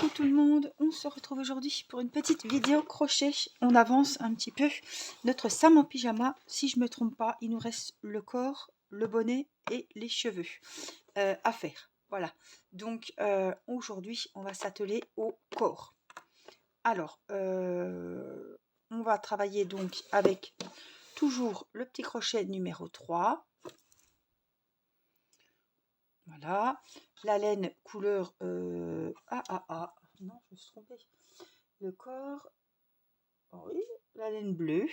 Coucou tout le monde, on se retrouve aujourd'hui pour une petite vidéo crochet. On avance un petit peu notre Sam en pyjama. Si je me trompe pas, il nous reste le corps, le bonnet et les cheveux à faire. Voilà, donc aujourd'hui on va s'atteler au corps. Alors, on va travailler donc avec toujours le petit crochet numéro 3. Voilà, la laine couleur non, je me suis trompée. Le corps, oui, la laine bleue.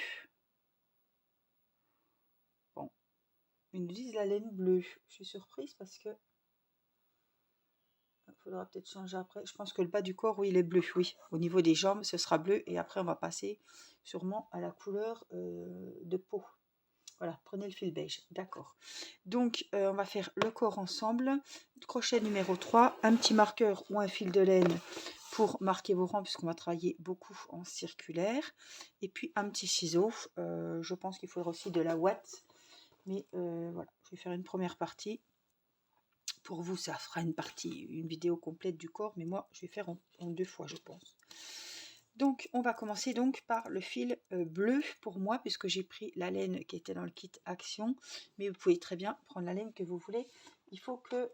Bon, ils nous disent la laine bleue. Je suis surprise parce que il faudra peut-être changer après. Je pense que le bas du corps, oui, il est bleu, oui. Au niveau des jambes, ce sera bleu et après on va passer sûrement à la couleur de peau. Voilà, prenez le fil beige, d'accord. Donc, on va faire le corps ensemble. Crochet numéro 3, un petit marqueur ou un fil de laine pour marquer vos rangs, puisqu'on va travailler beaucoup en circulaire. Et puis, un petit ciseau. Je pense qu'il faudra aussi de la ouate. Mais voilà, je vais faire une première partie. Pour vous, ça fera une vidéo complète du corps. Mais moi, je vais faire en 2 fois, je pense. Donc, on va commencer donc par le fil bleu pour moi, puisque j'ai pris la laine qui était dans le kit Action. Mais vous pouvez très bien prendre la laine que vous voulez. Il faut que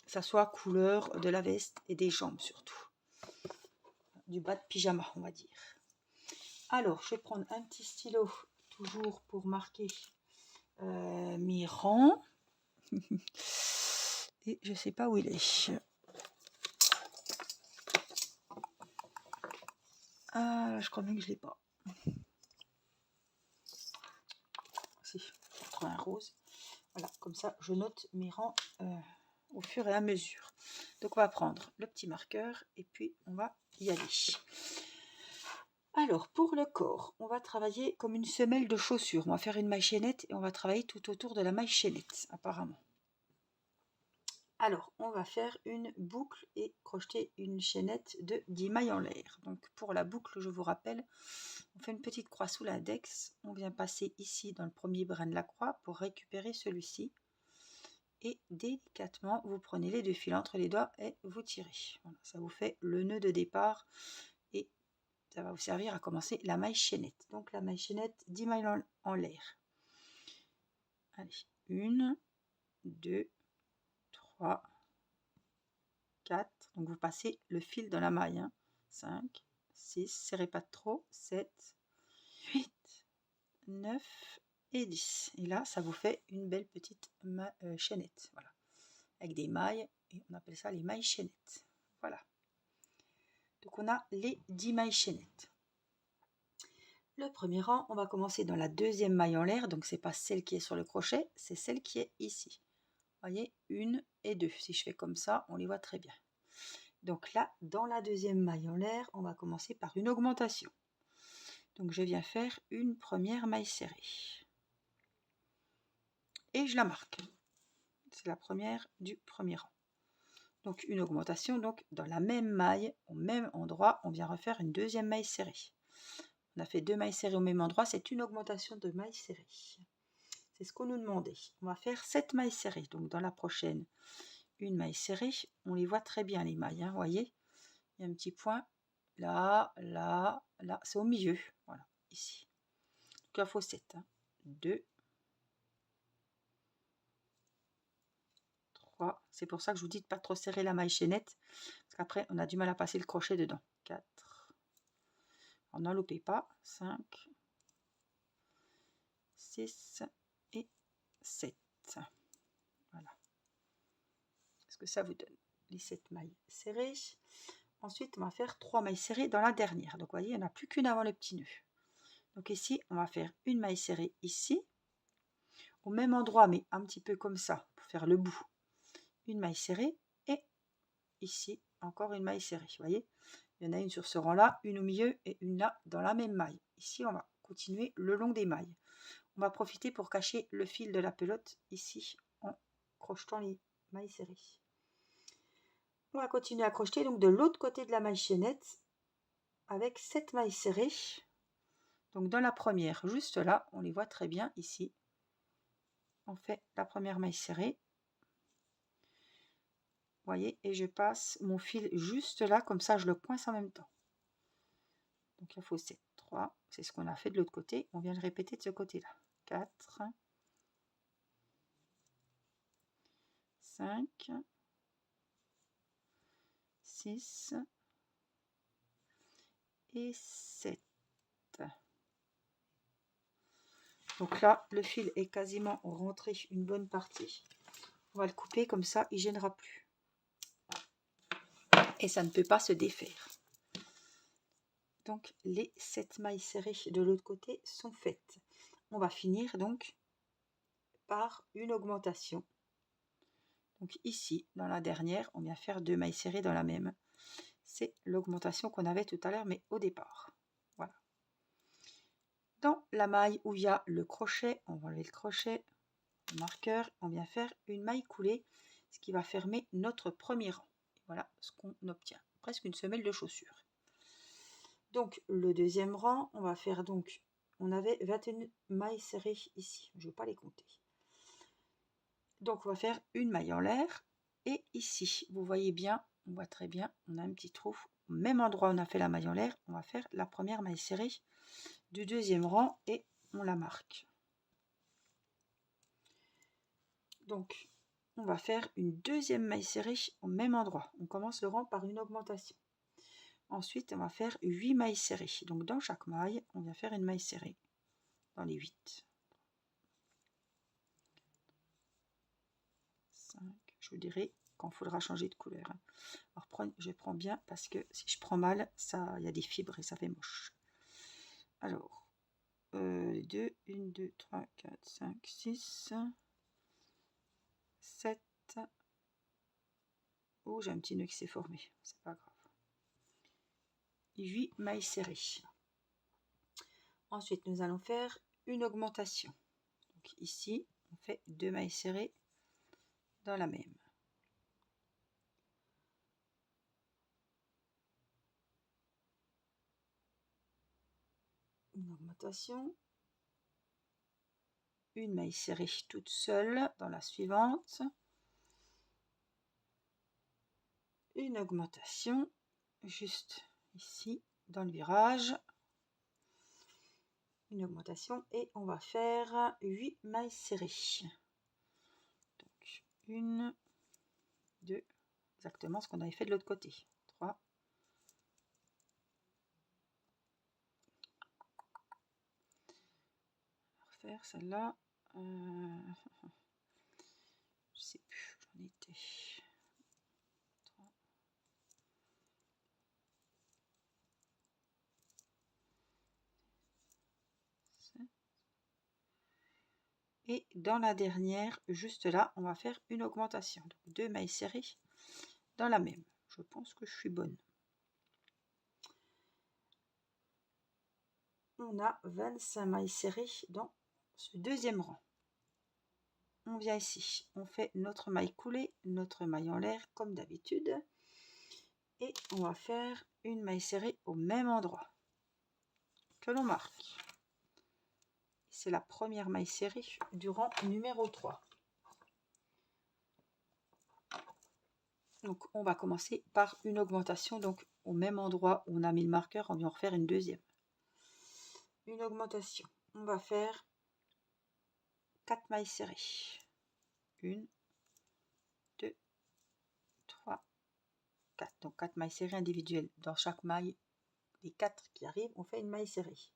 ça soit couleur de la veste et des jambes surtout. Du bas de pyjama, on va dire. Alors, je vais prendre un petit stylo, toujours pour marquer mes rangs. Et je ne sais pas où il est. Ah, je crois bien que je ne l'ai pas. Si, je trouve un rose. Voilà, comme ça, je note mes rangs au fur et à mesure. Donc, on va prendre le petit marqueur et puis on va y aller. Alors, pour le corps, on va travailler comme une semelle de chaussure. On va faire une maille chaînette et on va travailler tout autour de la maille chaînette, apparemment. Alors, on va faire une boucle et crocheter une chaînette de 10 mailles en l'air. Donc, pour la boucle, je vous rappelle, on fait une petite croix sous l'index. On vient passer ici dans le premier brin de la croix pour récupérer celui-ci. Et délicatement, vous prenez les 2 fils entre les doigts et vous tirez. Voilà, ça vous fait le nœud de départ et ça va vous servir à commencer la maille chaînette. Donc, la maille chaînette, 10 mailles en l'air. Allez, 1, 2, 3, 4, donc vous passez le fil dans la maille, 5, 6, serrez pas trop, 7, 8, 9 et 10. Et là, ça vous fait une belle petite chaînette, voilà, avec des mailles, et on appelle ça les mailles chaînettes. Voilà. Donc on a les 10 mailles chaînettes. Le premier rang, on va commencer dans la deuxième maille en l'air, donc c'est pas celle qui est sur le crochet, c'est celle qui est ici. Vous voyez, 1 et 2. Si je fais comme ça, on les voit très bien. Donc là, dans la deuxième maille en l'air, on va commencer par une augmentation. Donc je viens faire une première maille serrée. Et je la marque. C'est la première du premier rang. Donc une augmentation, donc dans la même maille, au même endroit, on vient refaire une deuxième maille serrée. On a fait 2 mailles serrées au même endroit, c'est une augmentation de maille serrée. C'est ce qu'on nous demandait. On va faire 7 mailles serrées. Donc dans la prochaine, une maille serrée. On les voit très bien les mailles, vous voyez. Il y a un petit point là, là, là, c'est au milieu, voilà, ici. Donc il faut 7, 2, 3, c'est pour ça que je vous dis de pas trop serrer la maille chaînette, parce qu'après on a du mal à passer le crochet dedans. 4, on n'en loupez pas, 5, 6 et 7. Voilà. Ce que ça vous donne, les 7 mailles serrées. Ensuite, on va faire 3 mailles serrées dans la dernière. Donc, vous voyez, il n'y en a plus qu'une avant le petit nœud. Donc ici, on va faire une maille serrée ici, au même endroit, mais un petit peu comme ça, pour faire le bout. Une maille serrée et ici, encore une maille serrée. Vous voyez, il y en a une sur ce rang-là, une au milieu et une là dans la même maille. Ici, on va continuer le long des mailles. On va profiter pour cacher le fil de la pelote ici en crochetant les mailles serrées. On va continuer à crocheter donc de l'autre côté de la maille chaînette avec 7 mailles serrées. Donc dans la première, juste là, on les voit très bien ici. On fait la première maille serrée. voyez, et je passe mon fil juste là, comme ça je le coince en même temps. Donc il faut 7, 3, c'est ce qu'on a fait de l'autre côté, on vient le répéter de ce côté-là. 4, 5, 6 et 7. Donc là, le fil est quasiment rentré une bonne partie. On va le couper comme ça, il ne gênera plus. Et ça ne peut pas se défaire. Donc les 7 mailles serrées de l'autre côté sont faites. On va finir donc par une augmentation. Donc ici, dans la dernière, on vient faire 2 mailles serrées dans la même. C'est l'augmentation qu'on avait tout à l'heure, mais au départ. Voilà. Dans la maille où il y a le crochet, on va enlever le crochet, le marqueur, on vient faire une maille coulée, ce qui va fermer notre premier rang. Voilà ce qu'on obtient, presque une semelle de chaussure. Donc le deuxième rang, on va faire donc, on avait 21 mailles serrées ici, je ne vais pas les compter. Donc on va faire une maille en l'air, et ici, vous voyez bien, on voit très bien, on a un petit trou, au même endroit où on a fait la maille en l'air, on va faire la première maille serrée du deuxième rang, et on la marque. Donc on va faire une deuxième maille serrée au même endroit, on commence le rang par une augmentation. Ensuite, on va faire 8 mailles serrées. Donc, dans chaque maille, on vient faire une maille serrée dans les 8. 5, je vous dirai quand il faudra changer de couleur. Alors, je prends bien parce que si je prends mal, il y a des fibres et ça fait moche. Alors, 2, 1, 2, 3, 4, 5, 6, 7. Oh, j'ai un petit nœud qui s'est formé, c'est pas grave. 8 mailles serrées. Ensuite, nous allons faire une augmentation. Donc ici, on fait 2 mailles serrées dans la même. Une augmentation. Une maille serrée toute seule dans la suivante. Une augmentation juste ici dans le virage. Une augmentation et on va faire 8 mailles serrées. Donc 1, 2, exactement ce qu'on avait fait de l'autre côté. 3, 4, celle-là. Je sais plus, j'en étais. 3. Et dans la dernière, juste là, on va faire une augmentation. Donc 2 mailles serrées dans la même. Je pense que je suis bonne. On a 25 mailles serrées dans ce deuxième rang. On vient ici, on fait notre maille coulée, notre maille en l'air comme d'habitude. Et on va faire une maille serrée au même endroit que l'on marque. C'est la première maille serrée du rang numéro 3. Donc on va commencer par une augmentation, donc au même endroit où on a mis le marqueur, on vient en refaire une deuxième. Une augmentation, on va faire 4 mailles serrées. 1, 2, 3, 4. Donc 4 mailles serrées individuelles. Dans chaque maille, les 4 qui arrivent, on fait une maille serrée.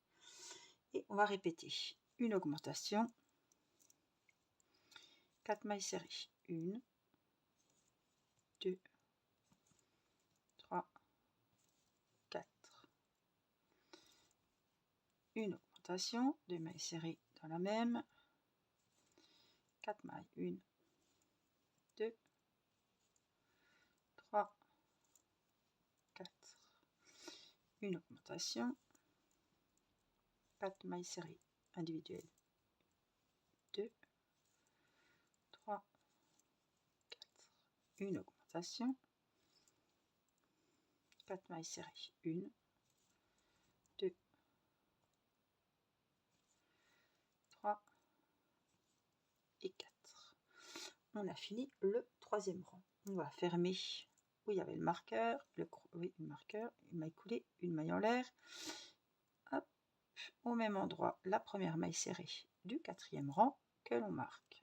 Et on va répéter une augmentation. 4 mailles serrées. 1, 2, 3, 4. Une augmentation. 2 mailles serrées dans la même. 4 mailles. 1, 2, 3, 4. Une augmentation. 4 mailles serrées individuelles. 2, 3, 4. Une augmentation. 4 mailles serrées. 1, 2, 3 et 4. On a fini le troisième rang. On va fermer où il y avait le marqueur, oui, le marqueur, une maille coulée, une maille en l'air. Hop, au même endroit, la première maille serrée du 4e rang que l'on marque.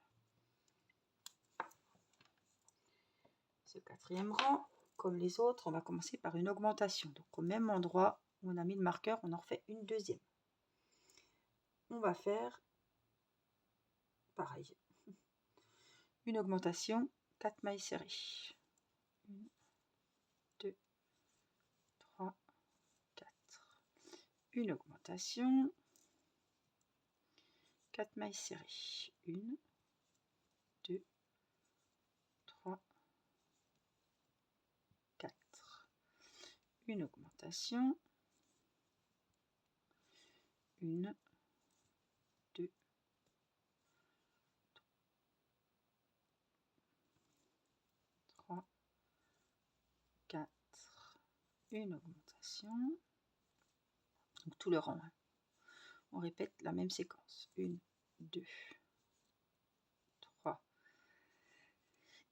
Ce 4e rang, comme les autres, on va commencer par une augmentation. Donc au même endroit où on a mis le marqueur, on en refait une deuxième. On va faire pareil. Une augmentation, 4 mailles serrées. 1, 2, 3, 4. Une augmentation, 4 mailles serrées. 1, 2, 3, 4. Une augmentation, 1, 2, 3, 4. Une augmentation. Donc tout le rang. On répète la même séquence. 1, 2, 3,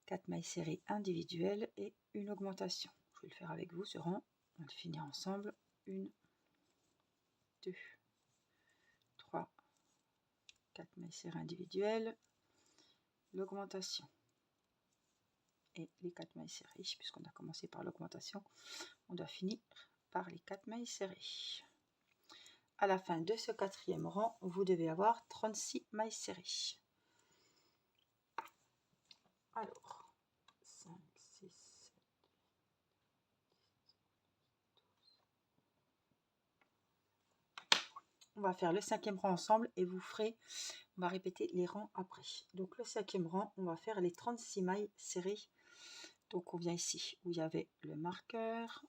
4 mailles serrées individuelles et une augmentation. Je vais le faire avec vous ce rang. On le finit ensemble. 1, 2, 3, 4 mailles serrées individuelles, l'augmentation et les 4 mailles serrées, puisqu'on a commencé par l'augmentation, on doit finir par les 4 mailles serrées. À la fin de ce 4e rang, vous devez avoir 36 mailles serrées. Alors, 5, 6, 7, 12. On va faire le 5e rang ensemble et vous ferez, on va répéter les rangs après. Donc le 5e rang, on va faire les 36 mailles serrées. Donc on vient ici où il y avait le marqueur,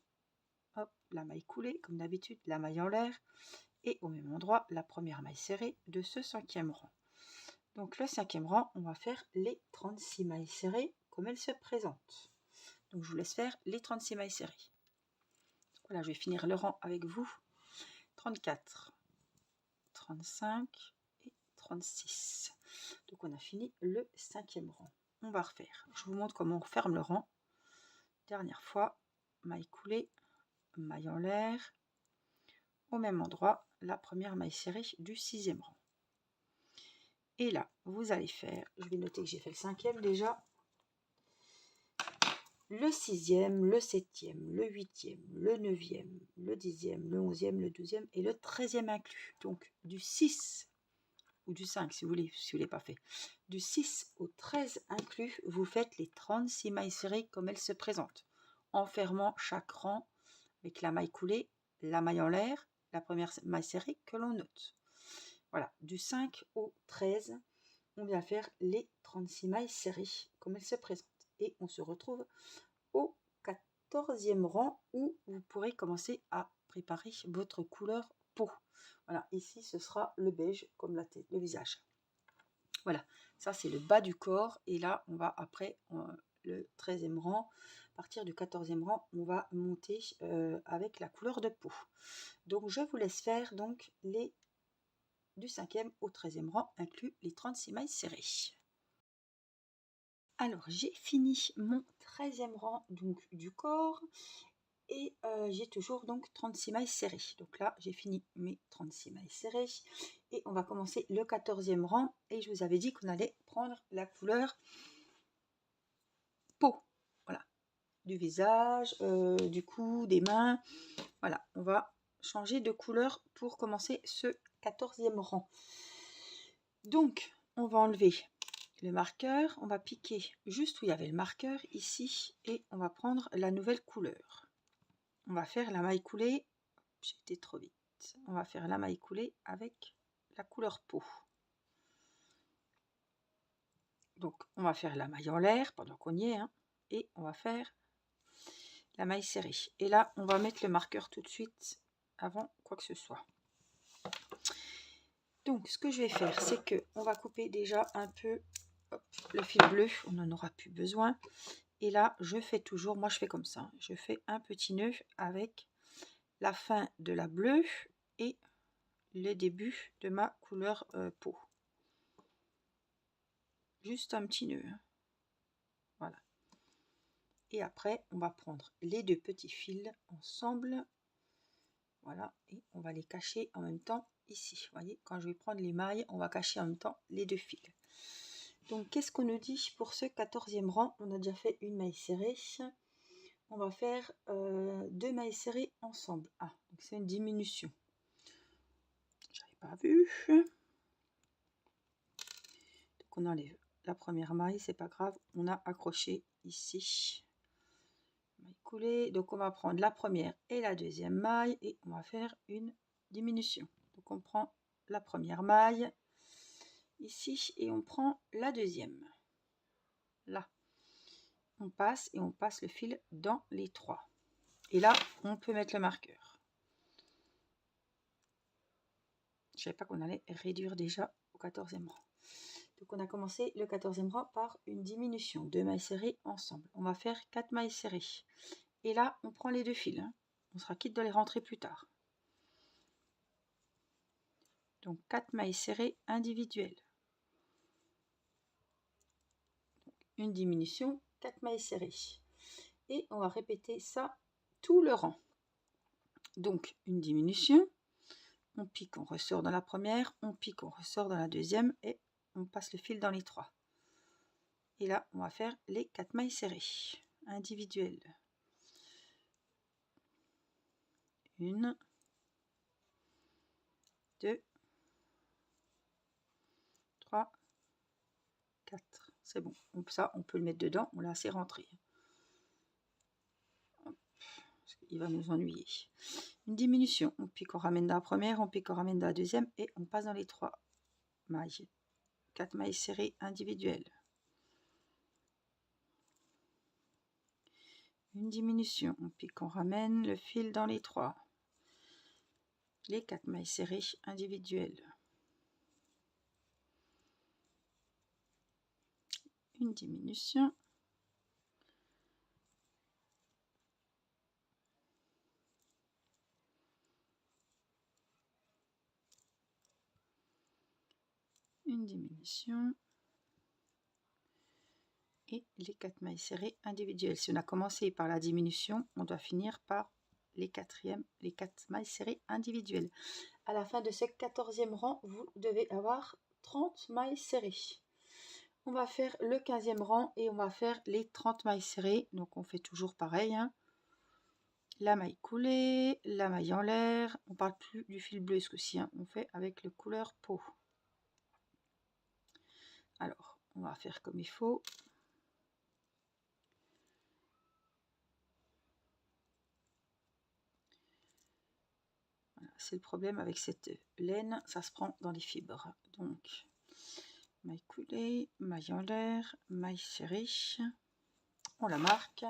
hop, la maille coulée comme d'habitude, la maille en l'air et au même endroit la première maille serrée de ce 5e rang. Donc le 5e rang, on va faire les 36 mailles serrées comme elles se présentent. Donc je vous laisse faire les 36 mailles serrées. Voilà, je vais finir le rang avec vous. 34, 35 et 36. Donc on a fini le 5e rang. On va refaire. Je vous montre comment on ferme le rang. Dernière fois, maille coulée, maille en l'air, au même endroit, la première maille serrée du 6e rang. Et là, vous allez faire, je vais noter que j'ai fait le 5e déjà, le 6e, le 7e, le 8e, le 9e, le 10e, le 11e, le 12e et le 13e inclus. Donc du 6 ou du 5 si vous voulez, si vous ne l'avez pas fait. Du 6 au 13 inclus, vous faites les 36 mailles serrées comme elles se présentent, en fermant chaque rang avec la maille coulée, la maille en l'air, la première maille serrée que l'on note. Voilà, du 5 au 13, on vient faire les 36 mailles serrées comme elles se présentent. Et on se retrouve au 14e rang où vous pourrez commencer à préparer votre couleur peau. Voilà, ici ce sera le beige comme la tête, le visage. Voilà, ça c'est le bas du corps. Et là, on va après le 13e rang. À partir du 14e rang, on va monter avec la couleur de peau. Donc je vous laisse faire donc les du 5e au 13e rang, inclus les 36 mailles serrées. Alors j'ai fini mon 13e rang donc du corps et j'ai toujours donc 36 mailles serrées. Donc là j'ai fini mes 36 mailles serrées et on va commencer le 14e rang et je vous avais dit qu'on allait prendre la couleur peau, voilà, du visage, du cou, des mains. Voilà, on va changer de couleur pour commencer ce 14e rang. Donc on va enlever le marqueur, on va piquer juste où il y avait le marqueur ici et on va prendre la nouvelle couleur. On va faire la maille coulée, j'étais trop vite, on va faire la maille coulée avec la couleur peau. Donc on va faire la maille en l'air pendant qu'on y est et on va faire la maille serrée. Et là on va mettre le marqueur tout de suite avant quoi que ce soit. Donc ce que je vais faire, c'est que on va couper déjà un peu le fil bleu, on n'en aura plus besoin. Et là, je fais toujours, moi je fais comme ça, je fais un petit nœud avec la fin de la bleue et le début de ma couleur peau. Juste un petit nœud. Voilà. Et après, on va prendre les deux petits fils ensemble. Voilà, et on va les cacher en même temps ici. Vous voyez, quand je vais prendre les mailles, on va cacher en même temps les deux fils. Donc, qu'est-ce qu'on nous dit pour ce 14e rang? On a déjà fait une maille serrée. On va faire 2 mailles serrées ensemble. Ah, donc c'est une diminution. J'avais pas vu. Donc, on enlève la première maille, c'est pas grave. On a accroché ici. Maille coulée. Donc, on va prendre la première et la deuxième maille et on va faire une diminution. Donc, on prend la première maille ici et on prend la deuxième. Là, on passe et on passe le fil dans les trois. Et là, on peut mettre le marqueur. Je ne savais pas qu'on allait réduire déjà au 14e rang. Donc, on a commencé le 14e rang par une diminution. 2 mailles serrées ensemble. On va faire 4 mailles serrées. Et là, on prend les deux fils. On sera quitte de les rentrer plus tard. Donc, 4 mailles serrées individuelles. Une diminution, 4 mailles serrées. Et on va répéter ça tout le rang. Donc, une diminution. On pique, on ressort dans la première. On pique, on ressort dans la deuxième. Et on passe le fil dans les trois. Et là, on va faire les 4 mailles serrées individuelles. 1, 2, 3, 4. C'est bon. Donc ça, on peut le mettre dedans. On l'a assez rentré. Il va nous ennuyer. Une diminution. On pique, on ramène dans la première. On pique, on ramène dans la deuxième. Et on passe dans les 3 mailles. 4 mailles serrées individuelles. Une diminution. On pique, on ramène le fil dans les 3. Les 4 mailles serrées individuelles. Une diminution. Une diminution. Et les 4 mailles serrées individuelles. Si on a commencé par la diminution, on doit finir par les 4 mailles serrées individuelles. À la fin de ce 14e rang, vous devez avoir 30 mailles serrées. On va faire le 15e rang et on va faire les 30 mailles serrées. Donc on fait toujours pareil. La maille coulée, la maille en l'air. On ne parle plus du fil bleu ce coup-ci. On fait avec le couleur peau. Alors, on va faire comme il faut. C'est le problème avec cette laine, ça se prend dans les fibres. Donc, maille coulée, maille en l'air, maille serrée, on la marque.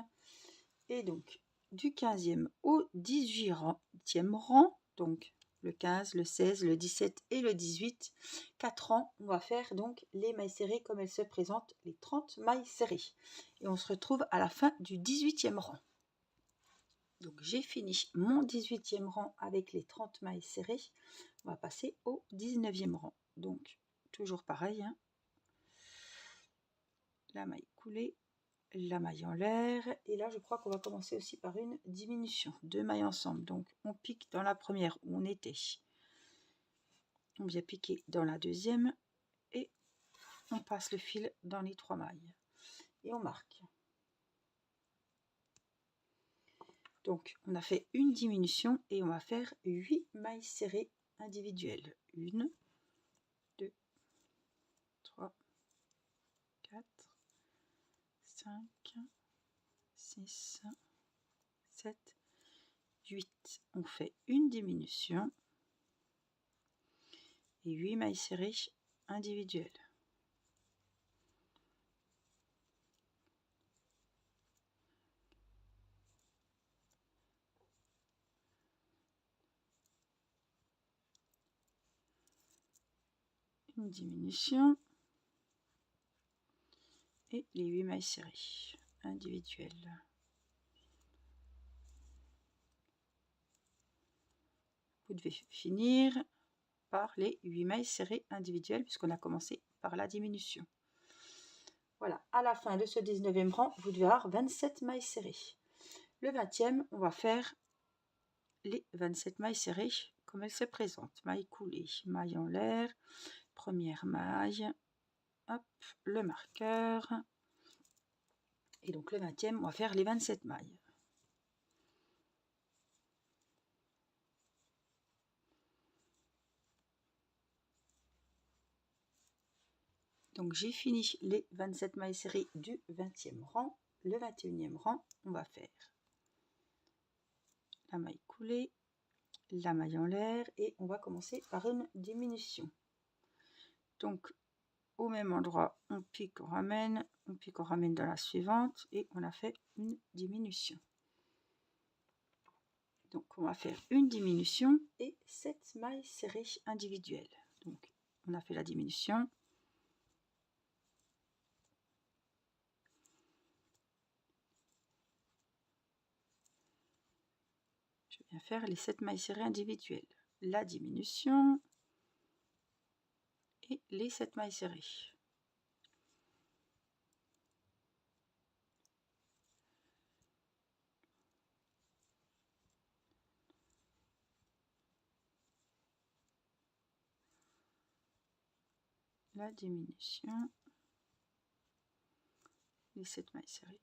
Et donc, du 15e au 18e rang, donc le 15, le 16, le 17 et le 18, 4 rangs, on va faire donc les mailles serrées comme elles se présentent, les 30 mailles serrées. Et on se retrouve à la fin du 18e rang. Donc j'ai fini mon 18e rang avec les 30 mailles serrées. On va passer au 19e rang. Donc toujours pareil. La maille coulée, la maille en l'air. Et là je crois qu'on va commencer aussi par une diminution. 2 mailles ensemble. Donc on pique dans la première où on était. On vient piquer dans la deuxième. Et on passe le fil dans les 3 mailles. Et on marque. Donc, on a fait une diminution et on va faire 8 mailles serrées individuelles. 1, 2, 3, 4, 5, 6, 7, 8. On fait une diminution et 8 mailles serrées individuelles. Une diminution et les 8 mailles serrées individuelles. Vous devez finir par les 8 mailles serrées individuelles puisqu'on a commencé par la diminution. voilà, à la fin de ce 19e rang, vous devez avoir 27 mailles serrées. Le 20e, on va faire les 27 mailles serrées comme elles se présentent. Maille coulée, maille en l'air, première maille, hop, le marqueur. Et donc le 20e, on va faire les 27 mailles. Donc j'ai fini les 27 mailles serrées du 20e rang. Le 21e rang, on va faire la maille coulée, la maille en l'air et on va commencer par une diminution. Donc au même endroit, on pique, on ramène dans la suivante et on a fait une diminution. Donc on va faire une diminution et 7 mailles serrées individuelles. Donc on a fait la diminution. Je viens faire les 7 mailles serrées individuelles, la diminution et les 7 mailles serrées. La diminution, les 7 mailles serrées.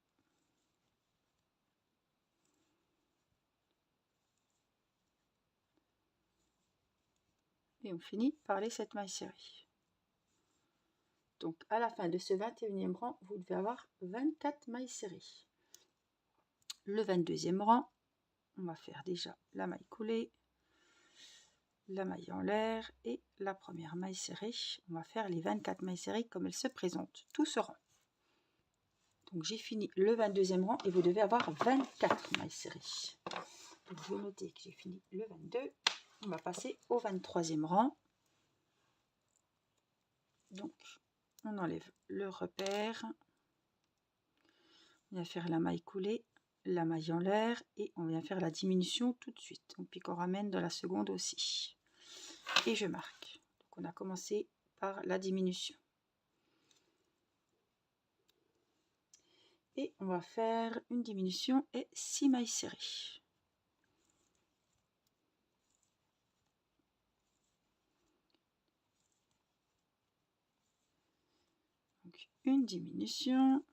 Et on finit par les 7 mailles serrées. Donc à la fin de ce 21e rang, vous devez avoir 24 mailles serrées. Le 22e rang, on va faire déjà la maille coulée, la maille en l'air et la première maille serrée. On va faire les 24 mailles serrées comme elles se présentent, tout ce rang. Donc j'ai fini le 22e rang et vous devez avoir 24 mailles serrées. Donc je vais noter que j'ai fini le 22. On va passer au 23e rang. Donc on enlève le repère. On vient faire la maille coulée, la maille en l'air et on vient faire la diminution tout de suite. On pique, on ramène dans la seconde aussi. Et je marque. Donc on a commencé par la diminution. Et on va faire une diminution et 6 mailles serrées. Donc une diminution,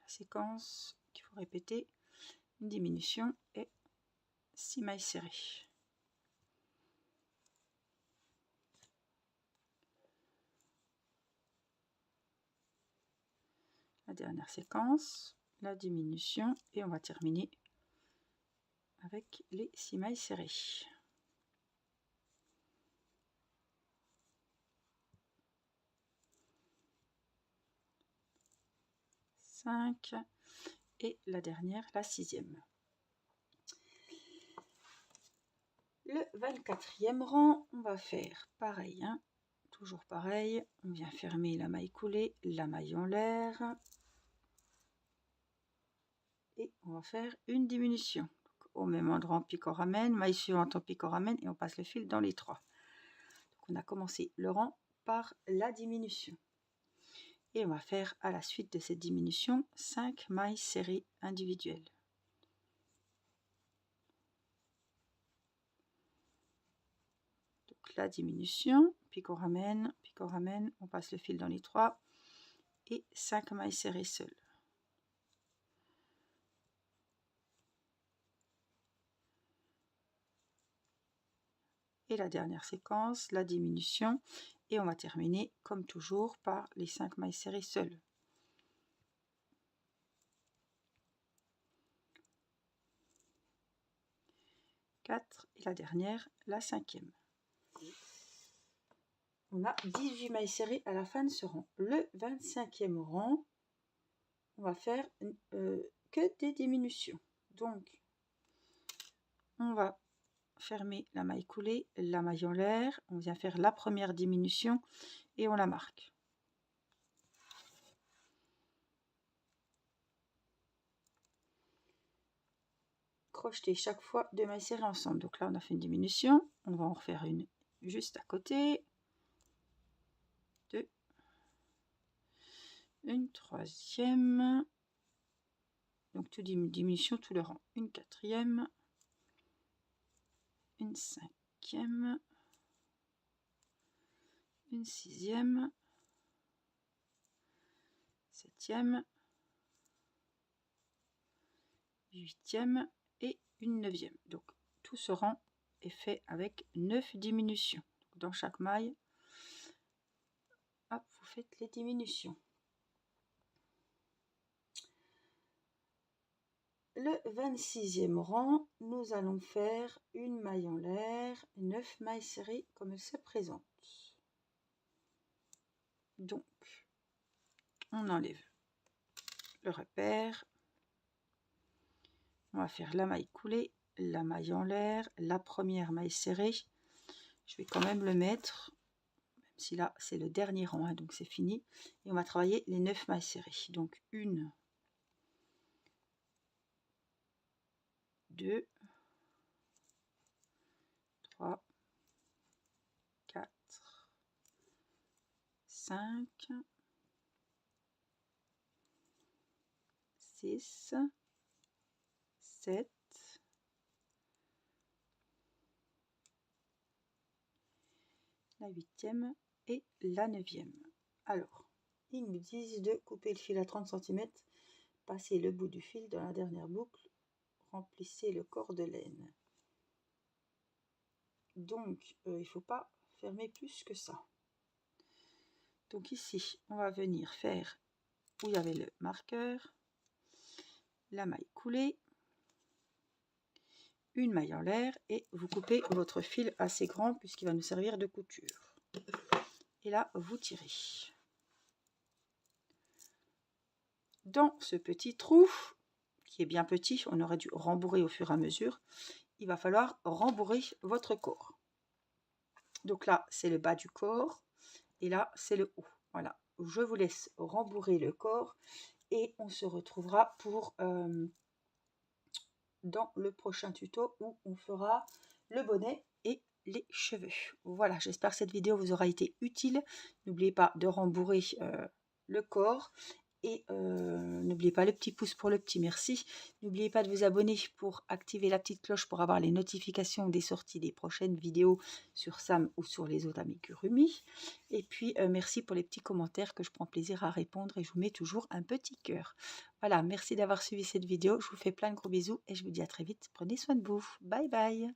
la séquence qu'il faut répéter, une diminution et 6 mailles serrées. La dernière séquence, la diminution et on va terminer avec les 6 mailles serrées. Et la dernière, la 6e. Le 24e rang, on va faire pareil, hein, toujours pareil, on vient fermer la maille coulée, la maille en l'air et on va faire une diminution. Donc, au même endroit, on pique, on ramène, maille suivante, on pique, on ramène et on passe le fil dans les 3. Donc, on a commencé le rang par la diminution. Et on va faire à la suite de cette diminution 5 mailles serrées individuelles. Donc la diminution, pique on ramène, on passe le fil dans les 3 et 5 mailles serrées seules. Et la dernière séquence, la diminution, et on va terminer comme toujours par les 5 mailles serrées seules. Et la dernière, la 5e. On a 18 mailles serrées à la fin de ce rang. Le 25e rang, on va faire que des diminutions. Donc, on va fermer la maille coulée, la maille en l'air, on vient faire la première diminution et on la marque. Crocheter chaque fois 2 mailles serrées ensemble. Donc là on a fait une diminution, on va en refaire une juste à côté, 2 une troisième, donc tout diminution tout le rang, une quatrième, une cinquième, une sixième, septième, huitième et une neuvième. Donc tout ce rang est fait avec 9 diminutions. Donc, dans chaque maille, hop, vous faites les diminutions. Le 26e rang, nous allons faire une maille en l'air, 9 mailles serrées comme elle se présente. Donc, on enlève le repère. On va faire la maille coulée, la maille en l'air, la première maille serrée. Je vais quand même le mettre, même si là c'est le dernier rang, hein, donc c'est fini. Et on va travailler les 9 mailles serrées. Donc 1, 2, 3, 4, 5, 6, 7, la 8e et la 9e. Alors, ils nous disent de couper le fil à 30 cm, passer le bout du fil dans la dernière boucle, remplissez le corps de laine. Donc, il ne faut pas fermer plus que ça. Donc ici, on va venir faire où il y avait le marqueur, la maille coulée, une maille en l'air et vous coupez votre fil assez grand puisqu'il va nous servir de couture. Et là, vous tirez. Dans ce petit trou, qui est bien petit, on aurait dû rembourrer au fur et à mesure, il va falloir rembourrer votre corps. Donc là, c'est le bas du corps et là, c'est le haut. Voilà, je vous laisse rembourrer le corps et on se retrouvera pour dans le prochain tuto où on fera le bonnet et les cheveux. Voilà, j'espère que cette vidéo vous aura été utile. N'oubliez pas de rembourrer le corps et n'oubliez pas le petit pouce pour le petit merci. N'oubliez pas de vous abonner pour activer la petite cloche pour avoir les notifications des sorties des prochaines vidéos sur Sam ou sur les autres amigurumi. Et puis merci pour les petits commentaires que je prends plaisir à répondre et je vous mets toujours un petit cœur. Voilà, merci d'avoir suivi cette vidéo. Je vous fais plein de gros bisous et je vous dis à très vite. Prenez soin de vous. Bye bye.